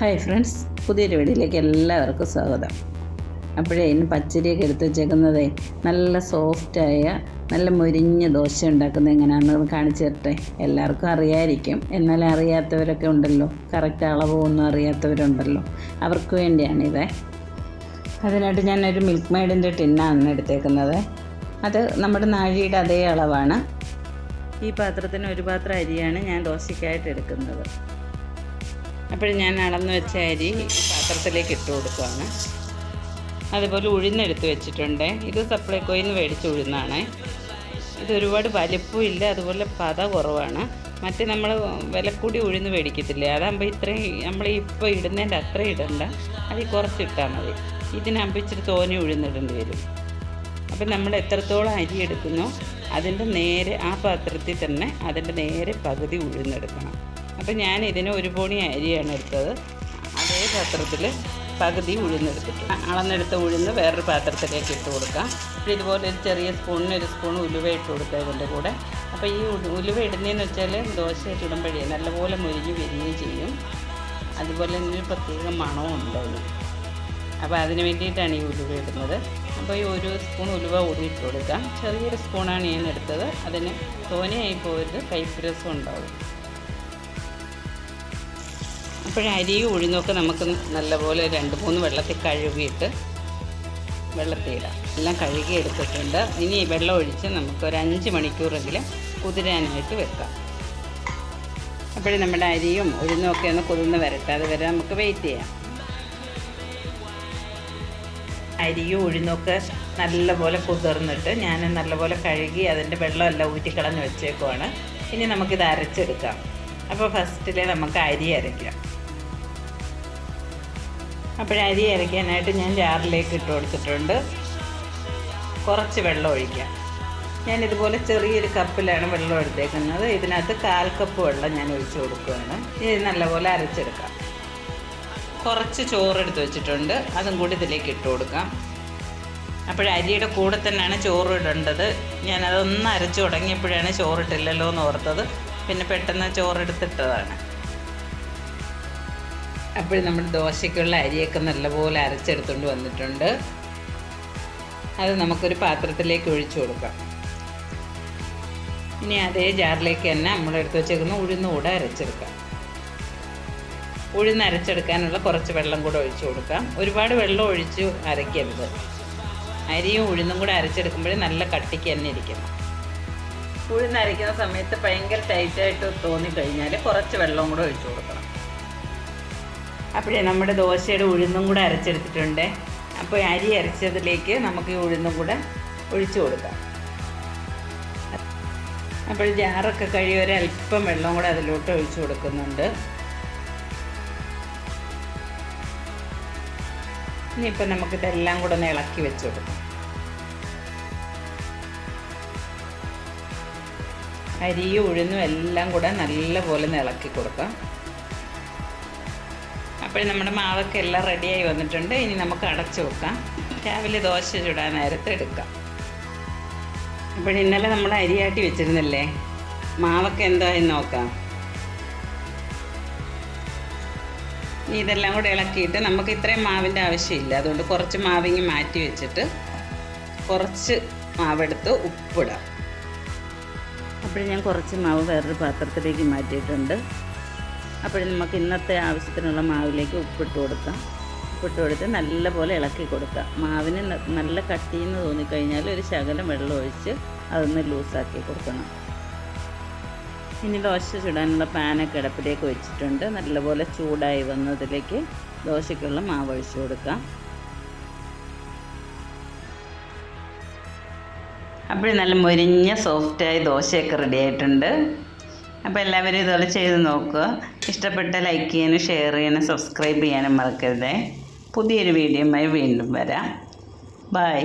Hi friends, പുതിയൊരു വീഡിയോയിലേക്ക് എല്ലാവർക്കും സ്വാഗതം. അപ്പോഴേ ഇന്ന് പച്ചരിയൊക്കെ എടുത്ത് വെച്ചേക്കുന്നതേ നല്ല സോഫ്റ്റായ നല്ല മുരിഞ്ഞ ദോശ ഉണ്ടാക്കുന്നത് എങ്ങനെയാണെന്ന് കാണിച്ചു തരട്ടെ. എല്ലാവർക്കും അറിയാമായിരിക്കും, എന്നാൽ അറിയാത്തവരൊക്കെ ഉണ്ടല്ലോ, കറക്റ്റ് അളവൊന്നും അറിയാത്തവരുണ്ടല്ലോ, അവർക്ക് വേണ്ടിയാണിത്. അതിനായിട്ട് ഞാനൊരു മിൽക്ക് മെയ്ഡിൻ്റെ ടിന്നാണ് എടുത്തേക്കുന്നത്. അത് നമ്മുടെ നാഴിയുടെ അതേ അളവാണ്. ഈ പാത്രത്തിന് ഒരു പാത്രം അരിയാണ് ഞാൻ ദോശയ്ക്കായിട്ട് എടുക്കുന്നത്. അപ്പോൾ ഞാൻ അളന്ന് വെച്ച അരി പാത്രത്തിലേക്ക് ഇട്ട് കൊടുക്കുകയാണ്. അതുപോലെ ഉഴുന്നെടുത്ത് വെച്ചിട്ടുണ്ട്. ഇത് സപ്ലൈകോയിൽ നിന്ന് മേടിച്ച ഉഴുന്നാണ്. ഇത് ഒരുപാട് വലിപ്പമില്ല, അതുപോലെ പത കുറവാണ്. മറ്റേ നമ്മൾ വിലക്കൂടി ഉഴുന്ന് മേടിക്കത്തില്ലേ, അതാകുമ്പോൾ ഇത്രയും നമ്മൾ ഇപ്പോൾ ഇടുന്നതിൻ്റെ അത്രയും ഇടണ്ട, അതിൽ കുറച്ചിട്ടാൽ മതി. ഇതിനാകുമ്പോൾ ഇച്ചിരി തോനെ ഉഴുന്നിടേണ്ടി വരും. അപ്പം നമ്മൾ എത്രത്തോളം അരി എടുക്കുന്നോ അതിൻ്റെ നേരെ ആ പാത്രത്തിൽ തന്നെ അതിൻ്റെ നേരെ പകുതി ഉഴുന്നെടുക്കണം. അപ്പം ഞാൻ ഇതിന് ഒരു പോണി അരിയാണ് എടുത്തത്. അതേ പാത്രത്തിൽ പകുതി ഉഴുന്നെടുത്തിട്ട് അളന്നെടുത്ത ഉഴുന്ന് വേറൊരു പാത്രത്തിലേക്ക് ഇട്ട് കൊടുക്കാം. ഇതുപോലെ ഒരു ചെറിയ സ്പൂണിന് ഒരു സ്പൂൺ ഉലുവ ഇട്ട് കൊടുക്കുക ഇതിൻ്റെ കൂടെ. അപ്പോൾ ഈ ഉലുവ ഇടുന്നതെന്ന് വെച്ചാൽ ദോശ ചുടുമ്പോഴേ നല്ലപോലെ മുരിഞ്ഞ് വരികയും ചെയ്യും. അതുപോലെ തന്നെ പ്രത്യേക മണവും ഉണ്ടാവും. അപ്പോൾ അതിന് വേണ്ടിയിട്ടാണ് ഈ ഉലുവ ഇടുന്നത്. അപ്പോൾ ഈ ഒരു സ്പൂൺ ഉലുവ കൂടി ഇട്ട് കൊടുക്കാം. ചെറിയൊരു സ്പൂണാണ് ഞാൻ എടുത്തത്. അതിന് തോനെയായി പോയത് കയ്പ്പ് രസം ഉണ്ടാവും. അപ്പോഴരിയും ഉഴുന്നൊക്കെ നമുക്ക് നല്ലപോലെ 2-3 വെള്ളത്തിൽ കഴുകിയിട്ട് വെള്ളത്തിലിടാം. എല്ലാം കഴുകി എടുത്തിട്ടുണ്ട്. ഇനി വെള്ളം ഒഴിച്ച് നമുക്കൊരു 5 മണിക്കൂറെങ്കിലും കുതിരാനായിട്ട് വെക്കാം. അപ്പോഴും നമ്മുടെ അരിയും ഉഴുന്നും ഒക്കെ ഒന്ന് കുതിർന്ന് വരട്ടെ, അതുവരെ നമുക്ക് വെയിറ്റ് ചെയ്യാം. അരിയും ഉഴുന്നൊക്കെ നല്ലപോലെ കുതിർന്നിട്ട് ഞാൻ നല്ലപോലെ കഴുകി അതിൻ്റെ വെള്ളമെല്ലാം ഊറ്റിക്കളഞ്ഞ് വെച്ചേക്കുവാണ്. ഇനി നമുക്കിത് അരച്ചെടുക്കാം. അപ്പോൾ ഫസ്റ്റിലെ നമുക്ക് അരി അരയ്ക്കാം. അരി അരയ്ക്കാനായിട്ട് ഞാൻ ജാറിലേക്ക് ഇട്ട് കൊടുത്തിട്ടുണ്ട്. കുറച്ച് വെള്ളം ഒഴിക്കാം. ഞാനിതുപോലെ ചെറിയൊരു കപ്പിലാണ് വെള്ളം എടുത്തേക്കുന്നത്. ഇതിനകത്ത് 1/4 കപ്പ് വെള്ളം ഞാൻ ഒഴിച്ച് കൊടുക്കുകയാണ്. ഇത് നല്ലപോലെ അരച്ചെടുക്കാം. കുറച്ച് ചോറെടുത്ത് വെച്ചിട്ടുണ്ട്, അതും കൂടി ഇതിലേക്ക് ഇട്ട് കൊടുക്കാം. അരിയുടെ കൂടെ തന്നെയാണ് ചോറ് ഇടേണ്ടത്. ഞാനതൊന്ന് അരച്ച് തുടങ്ങിയപ്പോഴാണ് ചോറിട്ടില്ലല്ലോ എന്ന് ഓർത്തത്. പിന്നെ പെട്ടെന്ന് ചോറെടുത്തിട്ടതാണ്. അപ്പോൾ നമ്മുടെ ദോശയ്ക്കുള്ള അരിയൊക്കെ നല്ലപോലെ അരച്ചെടുത്തുകൊണ്ട് വന്നിട്ടുണ്ട്. അത് നമുക്കൊരു പാത്രത്തിലേക്ക് ഒഴിച്ചു കൊടുക്കാം. ഇനി അതേ ജാറിലേക്ക് തന്നെ നമ്മളെടുത്ത് വെച്ചേക്കുന്ന ഉഴുന്ന് കൂടെ അരച്ചെടുക്കാം. ഉഴുന്ന് അരച്ചെടുക്കാനുള്ള കുറച്ച് വെള്ളം കൂടെ ഒഴിച്ചു കൊടുക്കാം. ഒരുപാട് വെള്ളം ഒഴിച്ച് അരയ്ക്കരുത്. അരിയും ഉഴുന്നും കൂടെ അരച്ചെടുക്കുമ്പോഴേ നല്ല കട്ടിക്ക് തന്നെ ഇരിക്കണം. ഉഴുന്ന് അരയ്ക്കുന്ന സമയത്ത് ഭയങ്കര ടൈറ്റായിട്ട് തോന്നിക്കഴിഞ്ഞാൽ കുറച്ച് വെള്ളവും കൂടെ ഒഴിച്ചു കൊടുക്കണം. അപ്പോഴേ നമ്മുടെ ദോശയുടെ ഉഴുന്നും കൂടെ അരച്ചെടുത്തിട്ടുണ്ട്. അപ്പോൾ അരി അരച്ചതിലേക്ക് നമുക്ക് ഈ ഉഴുന്നും കൂടെ ഒഴിച്ചു കൊടുക്കാം. അപ്പോൾ ജാറൊക്കെ കഴുകി ഒരല്പം വെള്ളം കൂടെ അതിലോട്ട് ഒഴിച്ചു കൊടുക്കുന്നുണ്ട്. ഇനിയിപ്പോൾ നമുക്കിതെല്ലാം കൂടെ ഒന്ന് ഇളക്കി വെച്ച് കൊടുക്കാം. അരിയും ഉഴുന്നും എല്ലാം കൂടെ നല്ലപോലെ ഒന്ന് ഇളക്കി കൊടുക്കാം. അപ്പോൾ നമ്മുടെ മാവൊക്കെ എല്ലാം റെഡിയായി വന്നിട്ടുണ്ട്. ഇനി നമുക്ക് അടച്ചു വെക്കാം. രാവിലെ ദോശ ചുടാൻ നേരത്തെ എടുക്കാം. അപ്പോൾ ഇന്നലെ നമ്മൾ അരിയാട്ടി വെച്ചിരുന്നില്ലേ, മാവൊക്കെ എന്തായി നോക്കാം. ഇനി ഇതെല്ലാം കൂടെ ഇളക്കിയിട്ട് നമുക്ക് ഇത്രയും മാവിൻ്റെ ആവശ്യമില്ല, അതുകൊണ്ട് കുറച്ച് മാവിങ്ങി മാറ്റി വെച്ചിട്ട് കുറച്ച് മാവെടുത്ത് ഉപ്പിടാം. അപ്പോൾ ഞാൻ കുറച്ച് മാവ് വേറൊരു പാത്രത്തിലേക്ക് മാറ്റിയിട്ടുണ്ട്. അപ്പോൾ നമുക്ക് ഇന്നത്തെ ആവശ്യത്തിനുള്ള മാവിലേക്ക് ഉപ്പിട്ട് കൊടുക്കാം. ഉപ്പിട്ട് കൊടുത്ത് നല്ലപോലെ ഇളക്കി കൊടുക്കാം. മാവിന് നല്ല കട്ടിയെന്ന് തോന്നിക്കഴിഞ്ഞാൽ ഒരു ശകലം വെള്ളം ഒഴിച്ച് അതൊന്ന് ലൂസാക്കി കൊടുക്കണം. ഇനി ദോശ ചുടാനുള്ള പാനൊക്കെ അടുപ്പിലേക്ക് വെച്ചിട്ടുണ്ട്. നല്ലപോലെ ചൂടായി വന്നതിലേക്ക് ദോശയ്ക്കുള്ള മാവ് ഒഴിച്ച് കൊടുക്കാം. അപ്പോൾ നല്ല മുരിഞ്ഞ സോഫ്റ്റായി ദോശയൊക്കെ റെഡി ആയിട്ടുണ്ട്. അപ്പോൾ എല്ലാവരും ഇതുപോലെ ചെയ്ത് നോക്കുക. ഇഷ്ടപ്പെട്ട ലൈക്ക് ചെയ്യാനും ഷെയർ ചെയ്യാനും സബ്സ്ക്രൈബ് ചെയ്യാനും മറക്കരുത്. പുതിയൊരു വീഡിയോയുമായി വീണ്ടും വരാം. ബൈ.